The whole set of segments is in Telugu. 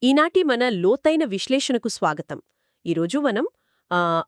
ఈనాటి మన లోతైన విశ్లేషణకు స్వాగతం. ఈరోజు మనం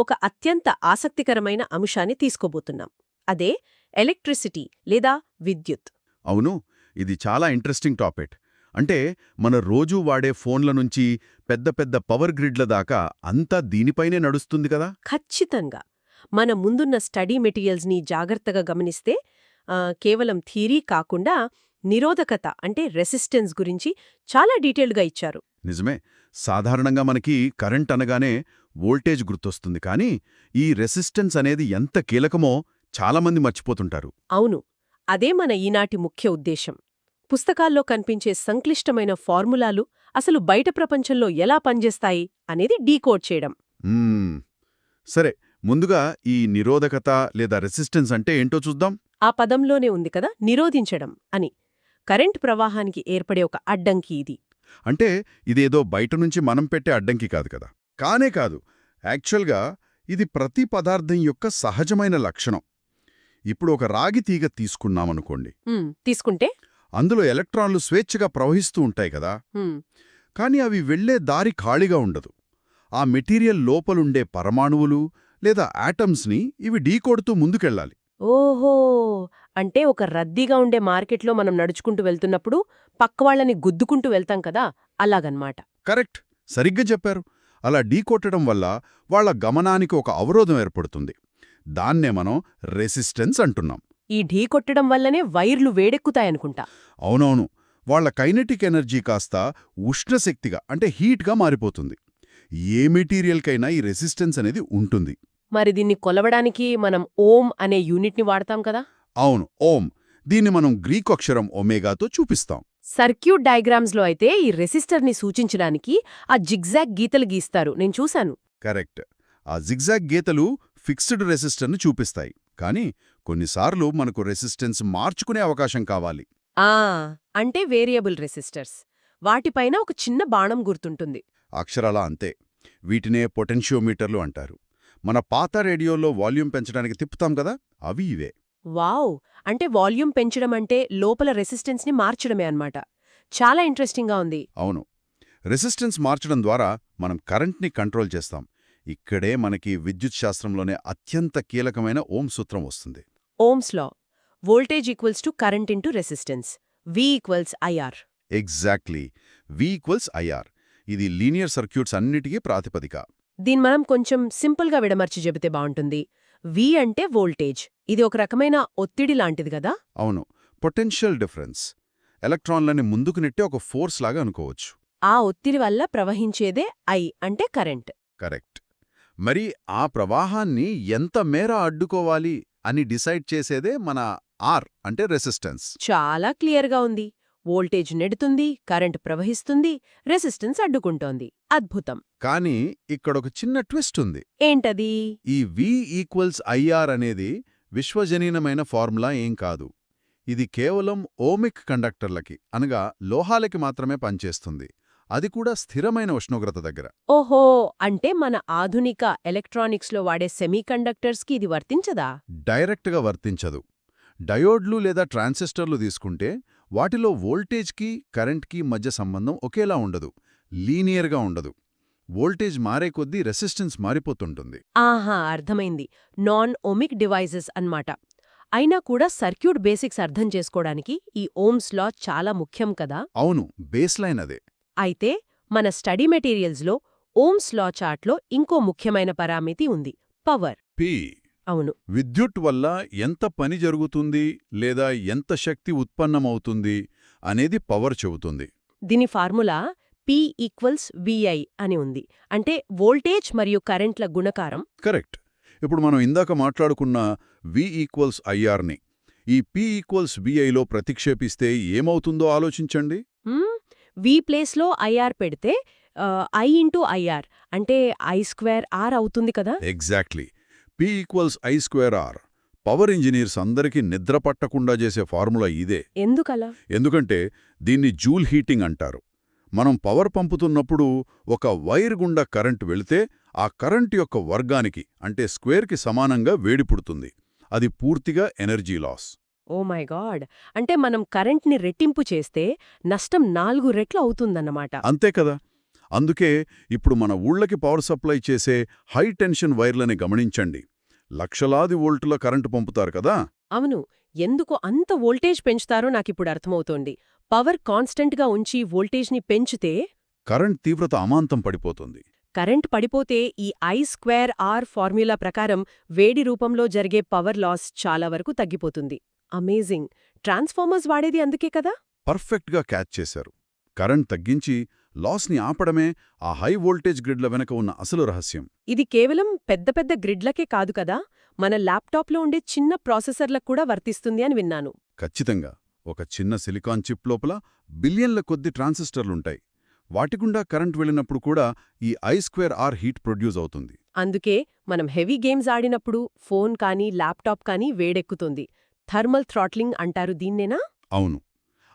ఒక అత్యంత ఆసక్తికరమైన అంశాన్ని తీసుకోబోతున్నాం. అదే ఎలక్ట్రిసిటీ లేదా విద్యుత్. అవును, ఇది చాలా ఇంట్రెస్టింగ్ టాపిక్. అంటే మన రోజూ వాడే ఫోన్ల నుంచి పెద్ద పెద్ద పవర్ గ్రిడ్ల దాకా అంతా దీనిపైనే నడుస్తుంది కదా. ఖచ్చితంగా. మన ముందున్న స్టడీ మెటీరియల్స్ని జాగ్రత్తగా గమనిస్తే కేవలం థియరీ కాకుండా నిరోధకత అంటే రెసిస్టెన్స్ గురించి చాలా డీటెయిల్డ్గా ఇచ్చారు. నిజమే, సాధారణంగా మనకి కరెంట్ అనగానే వోల్టేజ్ గుర్తొస్తుంది, కానీ ఈ రెసిస్టెన్స్ అనేది ఎంత కీలకమో చాలామంది మర్చిపోతుంటారు. అవును, అదే మన ఈనాటి ముఖ్య ఉద్దేశం. పుస్తకాల్లో కనిపించే సంక్లిష్టమైన ఫార్ములాలు అసలు బయట ప్రపంచంలో ఎలా పనిచేస్తాయి అనేది డీకోడ్ చేయడం. సరే, ముందుగా ఈ నిరోధకత లేదా రెసిస్టెన్స్ అంటే ఏంటో చూద్దాం. ఆ పదంలోనే ఉంది కదా, నిరోధించడం అని. కరెంట్ ప్రవాహానికి ఏర్పడే ఒక అడ్డంకి ఇది. అంటే ఇదేదో బయట నుంచి మనం పెట్టే అడ్డంకి కాదు కదా. కానే కాదు, యాక్చువల్గా ఇది ప్రతి పదార్థం యొక్క సహజమైన లక్షణం. ఇప్పుడు ఒక రాగి తీగ తీసుకున్నామనుకోండి. తీసుకుంటే అందులో ఎలక్ట్రాన్లు స్వేచ్ఛగా ప్రవహిస్తూ ఉంటాయి కదా. కాని అవి వెళ్లే దారి ఖాళీగా ఉండదు. ఆ మెటీరియల్ లోపలుండే పరమాణువులు లేదా యాటమ్స్ని ఇవి ఢీకొడుతూ ముందుకెళ్లాలి. ఓహో, అంటే ఒక రద్దీగా ఉండే మార్కెట్లో మనం నడుచుకుంటూ వెళ్తున్నప్పుడు పక్కవాళ్లని గుద్దుకుంటూ వెళ్తాం కదా, అలాగన్మాట. కరెక్ట్, సరిగ్గా చెప్పారు. అలా ఢీకొట్టడం వల్ల వాళ్ల గమనానికి ఒక అవరోధం ఏర్పడుతుంది. దాన్నే మనం రెసిస్టెన్స్ అంటున్నాం. ఈ ఢీకొట్టడం వల్లనే వైర్లు వేడెక్కుతాయనుకుంటా. అవునవును, వాళ్ల కైనెటిక్ ఎనర్జీ కాస్త ఉష్ణశక్తిగా అంటే హీట్గా మారిపోతుంది. ఏ మెటీరియల్కైనా ఈ రెసిస్టెన్స్ అనేది ఉంటుంది. మరి దీన్ని కొలవడానికి మనం ఓం అనే యూనిట్ని వాడతాం కదా. అవును, ఓం. దీన్ని మనం గ్రీక్ అక్షరం ఒమేగాతో చూపిస్తాం. సర్క్యూట్ డయాగ్రామ్స్లో అయితే ఈ రెసిస్టర్ని సూచించడానికి ఆ జిగ్జాగ్ గీతలు గీస్తారు, నేను చూశాను. కరెక్ట్, ఆ జిగ్జాగ్ గీతలు ఫిక్స్డ్ రెసిస్టర్ని చూపిస్తాయి. కానీ కొన్నిసార్లు మనకు రెసిస్టెన్స్ మార్చుకునే అవకాశం కావాలి. అంటే వేరియబుల్ రెసిస్టర్స్. వాటిపైన ఒక చిన్న బాణం గుర్తుంటుంది. అక్షరాల అంతే. వీటినే పొటెన్షియోమీటర్లు అంటారు. మన పాత రేడియోలో వాల్యూమ్ పెంచడానికి తిప్పుతాం కదా, అవి ఇవే. వావ్, అంటే వాల్యూమ్ పెంచడం అంటే లోపల రెసిస్టెన్స్ని మార్చడమే అన్నమాట. చాలా ఇంట్రెస్టింగ్గా ఉంది. అవును, రెసిస్టెన్స్ మార్చడం ద్వారా మనం కరెంట్ని కంట్రోల్ చేస్తాం. ఇక్కడే మనకి విద్యుత్ శాస్త్రంలోనే అత్యంత కీలకమైన ఓం సూత్రం వస్తుంది. Ohm's law. Voltage equals to current into resistance. V equals IR. Exactly, V equals IR. ఇది లీనియర్ సర్క్యూట్స్ అన్నిటికీ ప్రాతిపదిక. దీన్ని మనం కొంచెం సింపుల్గా విడమర్చి చెబితే బావుంటుంది. V అంటే వోల్టేజ్. ఇది ఒక రకమైన ఒత్తిడి లాంటిది గదా. అవును, పొటెన్షియల్ డిఫరెన్స్. ఎలక్ట్రాన్లని ముందుకు నెట్టే ఒక ఫోర్స్ లాగా అనుకోవచ్చు. ఆ ఒత్తిడి వల్ల ప్రవహించేదే I అంటే కరెంట్. కరెక్ట్. మరి ఆ ప్రవాహాన్ని ఎంత మేర అడ్డుకోవాలి అని డిసైడ్ చేసేదే మన R అంటే రెసిస్టెన్స్. చాలా క్లియర్గా ఉంది. వోల్టేజ్ నెడుతుంది, కరెంట్ ప్రవహిస్తుంది, రెసిస్టెన్స్ అడ్డుకుంటోంది. అద్భుతం. కానీ ఇక్కడొక చిన్న ట్విస్ట్ ఉంది. ఏంటది? ఈ V ఈక్వల్స్ IR అనేది విశ్వజనీనమైన ఫార్ములా ఏం కాదు. ఇది కేవలం ఓమిక్ కండక్టర్లకి అనగా లోహాలకి మాత్రమే పనిచేస్తుంది. అది కూడా స్థిరమైన ఉష్ణోగ్రత దగ్గర. ఓహో, అంటే మన ఆధునిక ఎలక్ట్రానిక్స్లో వాడే సెమీకండక్టర్స్కి ఇది వర్తించదా? డైరెక్ట్గా వర్తించదు. డయోడ్లు లేదా ట్రాన్సిస్టర్లు తీసుకుంటే వాటిలో వోల్టేజ్కి కరెంట్కి మధ్య సంబంధం ఒకేలా ఉండదు, లీనియర్గా ఉండదు. వోల్టేజ్ మారే కొద్దీ రెసిస్టెన్స్ మారిపోతుంటుంది. ఆహా, అర్థమైంది. నాన్ ఓమిక్ డివైజెస్ అన్నమాట. అయినా కూడా సర్క్యూట్ బేసిక్స్ అర్థం చేసుకోవడానికి ఈ ఓమ్స్ లా చాలా ముఖ్యం కదా. అవును, బేస్ లైన్ అదే. అయితే మన స్టడీ మెటీరియల్స్లో ఓమ్స్ లా చార్ట్లో ఇంకో ముఖ్యమైన పరామితి ఉంది, పవర్. పి. అవును, విద్యుత్ వల్ల ఎంత పని జరుగుతుంది లేదా ఎంత శక్తి ఉత్పన్నమవుతుంది అనేది పవర్ చెబుతుంది. దీని ఫార్ములా P ఈక్వల్స్ VI అని ఉంది. అంటే వోల్టేజ్ మరియు కరెంట్ల గుణకారం. కరెక్ట్. ఇప్పుడు మనం ఇందాక మాట్లాడుకున్న V ఈక్వల్స్ IRని ఈ P ఈక్వల్స్ VIలో ప్రతిక్షేపిస్తే ఏమవుతుందో ఆలోచించండి. V ప్లేస్లో IR పెడితే I ఇంటూ IR అంటే I²R అవుతుంది కదా. Exactly. P equals I²R. Power engineers అందరికీ నిద్ర పట్టకుండా చేసే ఫార్ములా ఇదే. ఎందుకలా? ఎందుకంటే దీన్ని జూల్ హీటింగ్ అంటారు. మనం పవర్ పంపుతున్నప్పుడు ఒక వైర్ గుండా కరెంట్ వెళితే ఆ కరెంట్ యొక్క వర్గానికి అంటే స్క్వేర్కి సమానంగా వేడి పుడుతుంది. అది పూర్తిగా energy loss. Oh my god, అంటే మనం కరెంట్ని రెట్టింపు చేస్తే నష్టం 4 రెట్లు అవుతుందన్నమాట. అంతే కదా. అందుకే ఇప్పుడు మన ఊళ్ళకి పవర్ సప్లై చేసే హై టెన్షన్ వైర్లని గమనించండి. లక్షలాది వోల్టుల కరెంటు పంపుతారు కదా. అవును, ఎందుకు అంత వోల్టేజ్ పెంచుతారో నాకిప్పుడు అర్థమవుతోంది. పవర్ కాన్స్టెంట్గా ఉంచి వోల్టేజ్ని పెంచితే కరెంట్ తీవ్రత అమాంతం పడిపోతుంది. కరెంట్ పడిపోతే ఈ I²R ఫార్మ్యులా ప్రకారం వేడి రూపంలో జరిగే పవర్ లాస్ చాలా వరకు తగ్గిపోతుంది. అమేజింగ్. ట్రాన్స్ఫార్మర్స్ వాడేది అందుకే కదా. పర్ఫెక్ట్గా క్యాచ్ చేశారు. కరెంట్ తగ్గించి లాస్ని ఆపడమే ఆ హై వోల్టేజ్ గ్రిడ్ల వెనక ఉన్న అసలు రహస్యం. ఇది కేవలం పెద్ద పెద్ద గ్రిడ్లకే కాదు కదా, మన ల్యాప్టాప్లో ఉండే చిన్న ప్రాసెసర్లకు కూడా వర్తిస్తుంది అని విన్నాను. ఖచ్చితంగా. ఒక చిన్న సిలికాన్ చిప్ లోపల బిలియన్ల కొద్ది ట్రాన్సిస్టర్లుంటాయి. వాటిగుండా కరెంట్ వెళ్ళినప్పుడు కూడా ఈ I²R హీట్ ప్రొడ్యూస్ అవుతుంది. అందుకే మనం హెవీ గేమ్స్ ఆడినప్పుడు ఫోన్ కానీ ల్యాప్టాప్ కానీ వేడెక్కుతుంది. థర్మల్ థ్రాట్లింగ్ అంటారు దీన్నేనా? అవును.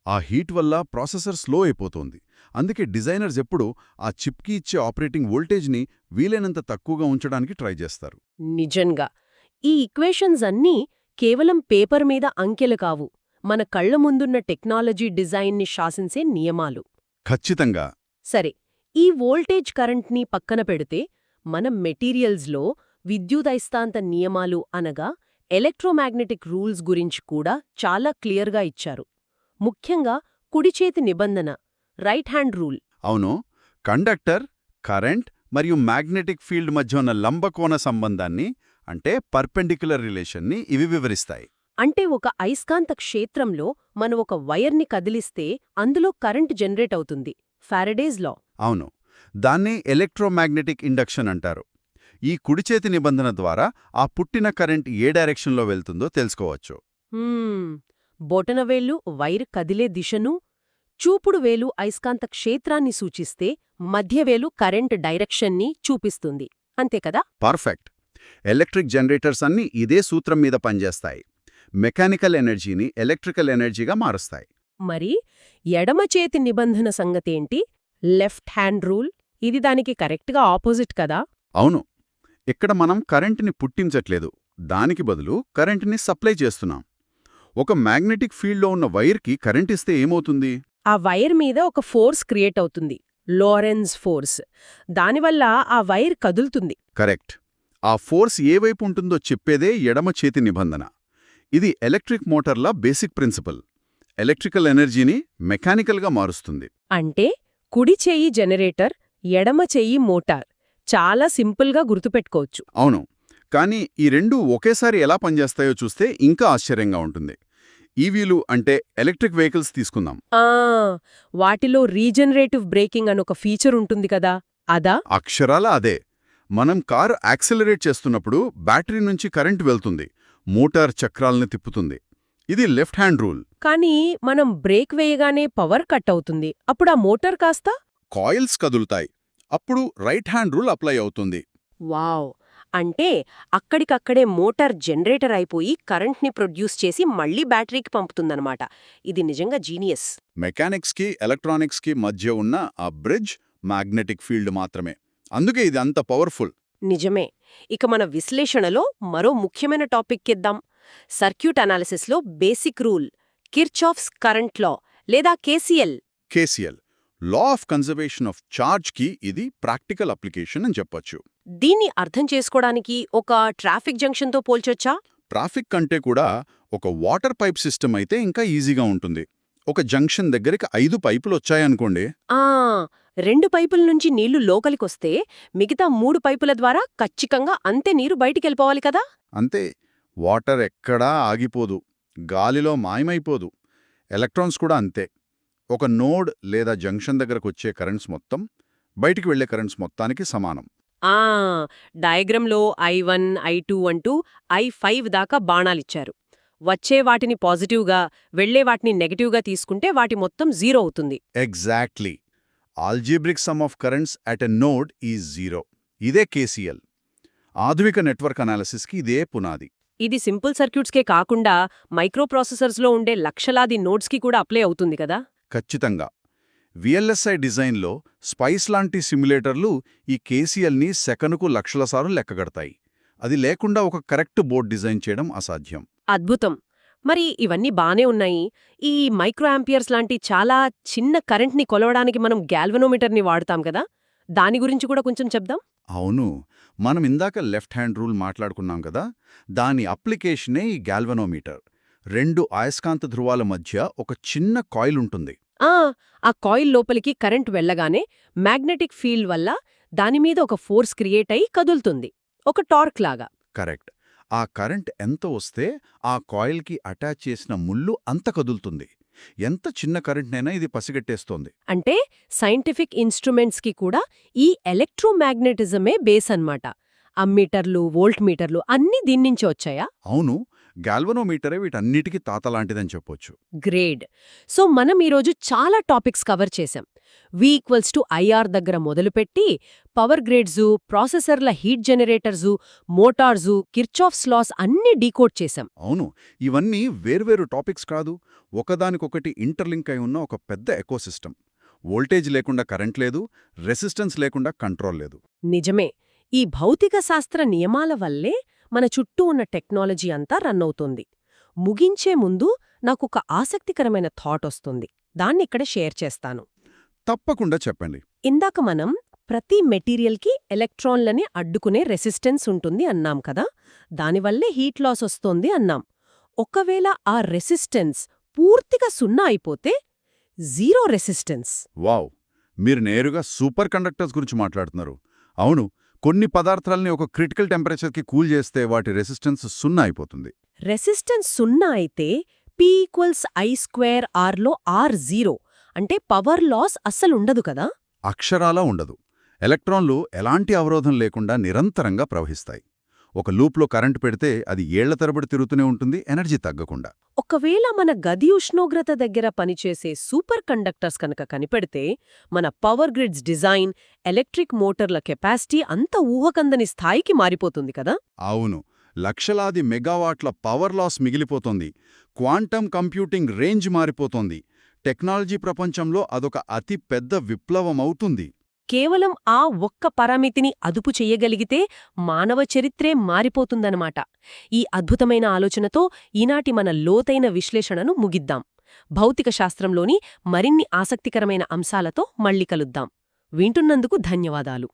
ఆ హీట్ వల్ల ప్రాసెసర్ స్లో అయిపోతోంది. అందుకే డిజైనర్స్ ఎప్పుడూ ఆ చిప్కి ఇచ్చే ఆపరేటింగ్ వోల్టేజ్ని వీలైనంత తక్కువగా ఉంచడానికి ట్రై చేస్తారు. నిజంగా. ఈ ఈక్వేషన్స్ అన్నీ కేవలం పేపర్ మీద అంకెలు కావు, మన కళ్ల ముందున్న టెక్నాలజీ డిజైన్ని శాసించే నియమాలు. ఖచ్చితంగా. సరే, ఈ వోల్టేజ్ కరెంట్ని పక్కన పెడితే మన మెటీరియల్స్లో విద్యుదయస్కాంత నియమాలు అనగా ఎలక్ట్రోమాగ్నెటిక్ రూల్స్ గురించి కూడా చాలా క్లియర్గా ఇచ్చారు. ముఖ్యంగా కుడిచేతి నిబంధన, రైట్ హ్యాండ్ రూల్. అవును. కండక్టర్, కరెంట్ మరియు మ్యాగ్నెటిక్ ఫీల్డ్ మధ్య ఉన్న లంబకోణ సంబంధాన్ని, అంటే పర్పెండిక్యులర్ రిలేషన్ని ఇవి వివరిస్తాయి. అంటే ఒక అయస్కాంత క్షేత్రంలో మనం ఒక వైర్ని కదిలిస్తే అందులో కరెంట్ జనరేట్ అవుతుంది. ఫారడేస్ లా. అవును. దాన్ని ఎలక్ట్రోమాగ్నెటిక్ ఇండక్షన్ అంటారు. ఈ కుడిచేతి నిబంధన ద్వారా ఆ పుట్టిన కరెంట్ ఏ డైరెక్షన్లో వెళ్తుందో తెలుసుకోవచ్చు. బొటనవేళ్లు వైర్ కదిలే దిశను, చూపుడు వేలు అయస్కాంత క్షేత్రాన్ని సూచిస్తే మధ్యవేలు కరెంట్ డైరెక్షన్ని చూపిస్తుంది. అంతే కదా? పర్ఫెక్ట్. ఎలక్ట్రిక్ జనరేటర్స్ అన్నీ ఇదే సూత్రం మీద పనిచేస్తాయి. మెకానికల్ ఎనర్జీని ఎలక్ట్రికల్ ఎనర్జీగా మారుస్తాయి. మరి ఎడమ చేతి నిబంధన సంగతేంటి? Left hand rule. ఇది దానికి కరెక్ట్గా ఆపోజిట్ కదా? అవును. ఇక్కడ మనం కరెంటుని పుట్టించట్లేదు, దానికి బదులు కరెంటుని సప్లై చేస్తున్నాం. ఒక మ్యాగ్నెటిక్ ఫీల్డ్లో ఉన్న వైర్కి కరెంట్ ఇస్తే ఏమవుతుంది? ఆ వైర్ మీద ఒక ఫోర్స్ క్రియేట్ అవుతుంది, లోరెన్స్ ఫోర్స్. దానివల్ల ఆ వైర్ కదులుతుంది. కరెక్ట్. ఆ ఫోర్స్ ఏ వైపు ఉంటుందో చెప్పేదే ఎడమ చేతి నిబంధన. ఇది ఎలక్ట్రిక్ మోటార్ల బేసిక్ ప్రిన్సిపల్. ఎలక్ట్రికల్ ఎనర్జీని మెకానికల్గా మారుస్తుంది. అంటే కుడి చెయ్యి జనరేటర్, ఎడమ చెయ్యి మోటార్. చాలా సింపుల్గా గుర్తుపెట్టుకోవచ్చు. అవును. కానీ ఈ రెండూ ఒకేసారి ఎలా పనిచేస్తాయో చూస్తే ఇంకా ఆశ్చర్యంగా ఉంటుంది. ఈవీలు అంటే ఎలక్ట్రిక్ వెహికల్స్ తీసుకుందాం. వాటిలో రీజనరేటివ్ బ్రేకింగ్ అనొక ఫీచర్ ఉంటుంది కదా, అదా? అక్షరాల అదే. మనం కారు యాక్సిలరేట్ చేస్తున్నప్పుడు బ్యాటరీ నుంచి కరెంట్ వెళ్తుంది, మోటార్ చక్రాల్ని తిప్పుతుంది. ఇది లెఫ్ట్ హ్యాండ్ రూల్. కానీ మనం బ్రేక్ వేయగానే పవర్ కట్ అవుతుంది. అప్పుడు ఆ మోటార్ కాస్త కాయిల్స్ కదులుతాయి. అప్పుడు రైట్ హ్యాండ్ రూల్ అప్లై అవుతుంది. వావ్. అంటే అక్కడికక్కడే మోటార్ జనరేటర్ అయిపోయి కరెంట్ని ప్రొడ్యూస్ చేసి మళ్లీ బ్యాటరీకి పంపుతుందన్నమాట. ఇది నిజంగా జీనియస్. మెకానిక్స్కి ఎలక్ట్రానిక్స్కి మధ్య ఉన్న ఆ బ్రిడ్జ్ మ్యాగ్నెటిక్ ఫీల్డ్ మాత్రమే. అందుకే ఇది అంత పవర్ఫుల్. నిజమే. ఇక మన విశ్లేషణలో మరో ముఖ్యమైన టాపిక్కిద్దాం. సర్క్యూట్ అనాలిసిస్లో basic rule, Kirchhoff's current law లేదా KCL. KCL, law of conservation of ఛార్జ్కి ఇది ప్రాక్టికల్ అప్లికేషన్ అని చెప్పొచ్చు. దీన్ని అర్థం చేసుకోవడానికి ఒక ట్రాఫిక్ జంక్షన్తో పోల్చొచ్చా? ట్రాఫిక్ కంటే కూడా ఒక వాటర్ పైప్ సిస్టమ్ అయితే ఇంకా ఈజీగా ఉంటుంది. ఒక జంక్షన్ దగ్గరికి 5 పైపులు వచ్చాయనుకోండి. 2 పైపుల నుంచి నీళ్లు లోకలికొస్తే మిగతా 3 పైపుల ద్వారా ఖచ్చితంగా అంతే నీరు బయటికెళ్ళిపోవాలి కదా? అంతే. వాటర్ ఎక్కడా ఆగిపోదు, గాలిలో మాయమైపోదు. ఎలక్ట్రాన్స్ కూడా అంతే. ఒక నోడ్ లేదా జంక్షన్ దగ్గరకొచ్చే కరెంట్స్ మొత్తం బయటికి వెళ్లే కరెంట్స్ మొత్తానికి సమానం. డయాగ్రామ్లో I1, I2 అంటూ I5 దాకా బాణాలిచ్చారు. వచ్చే వాటిని పాజిటివ్గా, వెళ్లే వాటిని నెగటివ్గా తీసుకుంటే వాటి మొత్తం 0 అవుతుంది. Exactly. Algebraic some of currents at a node is 0. ఇదే కేసీఎల్. ఆధునిక నెట్వర్క్ అనాలిసిస్కి ఇదే పునాది. ఇది సింపుల్ సర్క్యూట్స్కే కాకుండా మైక్రోప్రాసెసర్స్లో ఉండే లక్షలాది నోడ్స్కి కూడా అప్లై అవుతుంది కదా? ఖచ్చితంగా. విఎల్ఎస్ఐ డిజైన్లో స్పైస్ లాంటి సిమ్యులేటర్లు ఈ కేసీఎల్ని సెకనుకు లక్షల సార్లు లెక్కగడతాయి. అది లేకుండా ఒక కరెక్ట్ బోర్డ్ డిజైన్ చేయడం అసాధ్యం. అద్భుతం. మరి ఇవన్నీ బానే ఉన్నాయి. ఈ మైక్రో యాంపియర్స్ లాంటి చాలా చిన్న కరెంట్ని కొలవడానికి మనం గ్యాల్వనోమీటర్ని వాడుతాం కదా, దాని గురించి కూడా కొంచెం చెప్దాం. అవును, మనం ఇందాక లెఫ్ట్ హ్యాండ్ రూల్ మాట్లాడుకున్నాం కదా, దాని అప్లికేషనే ఈ గాల్వనోమీటర్. 2 అయస్కాంత ధ్రువాల మధ్య ఒక చిన్న కాయిల్ ఉంటుంది. ఆ కాయిల్ లోపలికి కరెంట్ వెళ్ళగానే మ్యాగ్నెటిక్ ఫీల్డ్ వల్ల దానిమీద ఒక ఫోర్స్ క్రియేట్ అయి కదులుతుంది, ఒక టార్క్ లాగా. కరెక్ట్. ఆ కరెంట్ ఎంత వస్తే ఆ కాయిల్కి అటాచ్ చేసిన ముళ్ళు అంత కదులుతుంది. ఎంత చిన్న కరెంట్నైనా ఇది పసిగట్టేస్తోంది. అంటే సైంటిఫిక్ ఇన్స్ట్రుమెంట్స్కి కూడా ఈ ఎలక్ట్రోమాగ్నెటిజమే బేస్ అన్నమాట. అమ్మీటర్లు, వోల్ట్ మీటర్లు అన్నీ దీన్నించి వచ్చాయా? అవును, గాల్వనోమీటరే వీటన్నిటికీ తాతలాంటిదని చెప్పొచ్చు. గ్రేడ్. సో మనం ఈరోజు చాలా టాపిక్స్ కవర్ చేశాం. V=IR దగ్గర మొదలుపెట్టి పవర్ గ్రిడ్సు, ప్రాసెసర్ల heat generators, motors, Kirchhoff's loss అన్నీ డీకోడ్ చేశాం. అవును, ఇవన్నీ వేర్వేరు టాపిక్స్ కాదు, ఒకదానికొకటి ఇంటర్లింక్ అయి ఉన్న ఒక పెద్ద ఎకోసిస్టమ్. వోల్టేజ్ లేకుండా కరెంట్ లేదు, రెసిస్టెన్స్ లేకుండా కంట్రోల్ లేదు. నిజమే. ఈ భౌతిక శాస్త్ర నియమాల వల్లే మన చుట్టూ ఉన్న టెక్నాలజీ అంతా రన్ అవుతుంది. ముగించే ముందు నాకొక ఆసక్తికరమైన థాట్ వస్తుంది. దాన్నిక్కడ షేర్ చేస్తాను. తప్పకుండా చెప్పండి. ఇందాక మనం ప్రతి మెటీరియల్కి ఎలక్ట్రాన్లని అడ్డుకునే రెసిస్టెన్స్ ఉంటుంది అన్నాం కదా, దానివల్లే హీట్ లాస్ వస్తోంది అన్నాం. ఒకవేళ ఆ రెసిస్టెన్స్ పూర్తిగా సున్నా అయిపోతే జీరో రెసిస్టెన్స్. వావ్, మీరు నేరుగా సూపర్ కండక్టర్స్ గురించి మాట్లాడుతున్నారు. అవును, కొన్ని పదార్థాలని ఒక క్రిటికల్ టెంపరేచర్కి కూల్ చేస్తే వాటి రెసిస్టెన్స్ 0 అయిపోతుంది. రెసిస్టెన్స్ సున్నా అయితే P=I²R లో R 0, అంటే పవర్ లాస్ అస్సలుండదు కదా. అక్షరాలా ఉండదు. ఎలక్ట్రాన్లు ఎలాంటి అవరోధం లేకుండా నిరంతరంగా ప్రవహిస్తాయి. ఒక లూప్లో కరెంటు పెడితే అది ఏళ్ల తరబడి తిరుగుతూనే ఉంటుంది, ఎనర్జీ తగ్గకుండా. ఒకవేళ మన గది ఉష్ణోగ్రత దగ్గర పనిచేసే సూపర్ కండక్టర్స్ కనుక కనిపెడితే మన పవర్ గ్రిడ్స్ డిజైన్, ఎలక్ట్రిక్ మోటార్ల కెపాసిటీ అంత ఊహకందని స్థాయికి మారిపోతుంది కదా. అవును, లక్షలాది మెగావాట్ల పవర్ లాస్ మిగిలిపోతోంది. క్వాంటమ్ కంప్యూటింగ్ రేంజ్ మారిపోతోంది. టెక్నాలజీ ప్రపంచంలో అదొక అతి పెద్ద విప్లవమవుతుంది. కేవలం ఆ ఒక్క పరామితిని అదుపు చెయ్యగలిగితే మానవ చరిత్రే మారిపోతుందన్నమాట. ఈ అద్భుతమైన ఆలోచనతో ఈనాటి మన లోతైన విశ్లేషణను ముగిద్దాం. భౌతిక శాస్త్రంలోని మరిన్ని ఆసక్తికరమైన అంశాలతో మళ్ళీ కలుద్దాం. వింటున్నందుకు ధన్యవాదాలు.